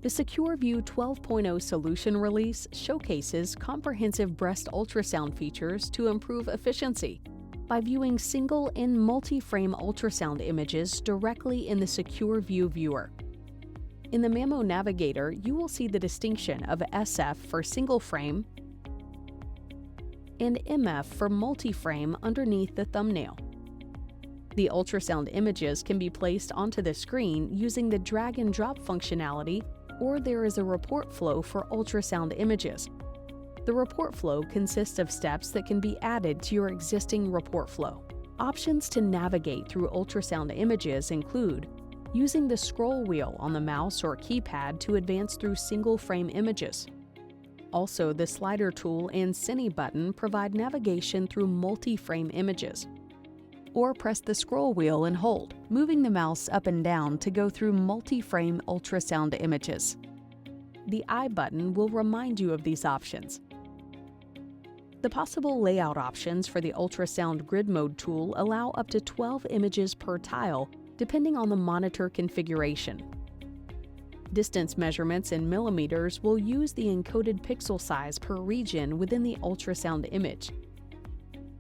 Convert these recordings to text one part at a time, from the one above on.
The SecurView 12.0 solution release showcases comprehensive breast ultrasound features to improve efficiency by viewing single and multi-frame ultrasound images directly in the SecurView viewer. In the Mammo Navigator, you will see the distinction of SF for single frame and MF for multi-frame underneath the thumbnail. The ultrasound images can be placed onto the screen using the drag and drop functionality, or there is a report flow for ultrasound images. The report flow consists of steps that can be added to your existing report flow. Options to navigate through ultrasound images include using the scroll wheel on the mouse or keypad to advance through single-frame images. Also, the slider tool and Cine button provide navigation through multi-frame images. Or press the scroll wheel and hold, moving the mouse up and down to go through multi-frame ultrasound images. The I button will remind you of these options. The possible layout options for the Ultrasound Grid Mode tool allow up to 12 images per tile, depending on the monitor configuration. Distance measurements in millimeters will use the encoded pixel size per region within the ultrasound image.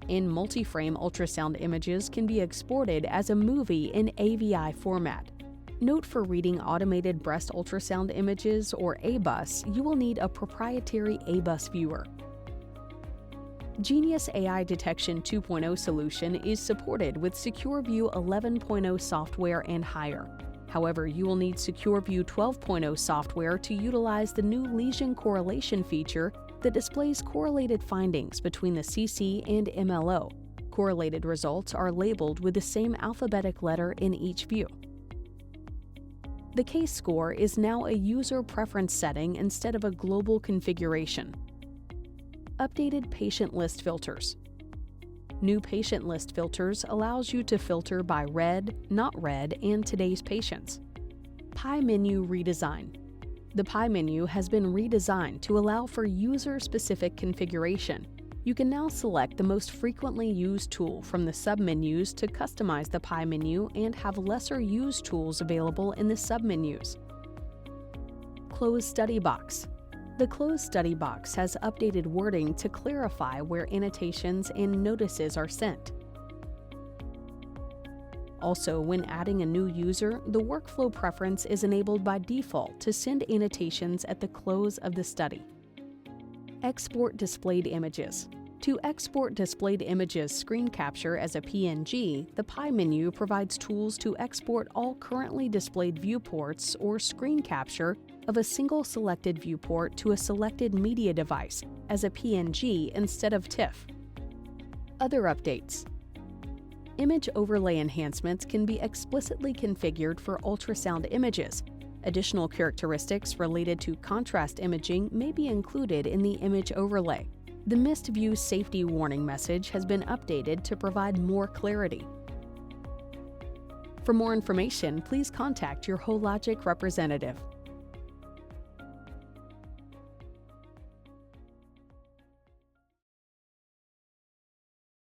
In multi-frame ultrasound images can be exported as a movie in AVI format. Note for reading automated breast ultrasound images or ABUS, you will need a proprietary ABUS viewer. Genius AI Detection 2.0 solution is supported with SecurView 11.0 software and higher. However, you will need SecurView 12.0 software to utilize the new lesion correlation feature that displays correlated findings between the CC and MLO. Correlated results are labeled with the same alphabetic letter in each view. The case score is now a user preference setting instead of a global configuration. Updated patient list filters. New patient list filters allows you to filter by read, not read, and today's patients. Pie menu redesign. The pie menu has been redesigned to allow for user-specific configuration. You can now select the most frequently used tool from the submenus to customize the pie menu and have lesser used tools available in the submenus. Closed study box. The closed study box has updated wording to clarify where annotations and notices are sent. Also, when adding a new user, the workflow preference is enabled by default to send annotations at the close of the study. Export displayed images. To export displayed images screen capture as a PNG, the pie menu provides tools to export all currently displayed viewports or screen capture of a single selected viewport to a selected media device as a PNG instead of TIFF. Other updates. Image overlay enhancements can be explicitly configured for ultrasound images. Additional characteristics related to contrast imaging may be included in the image overlay. The missed view safety warning message has been updated to provide more clarity. For more information, please contact your Hologic representative.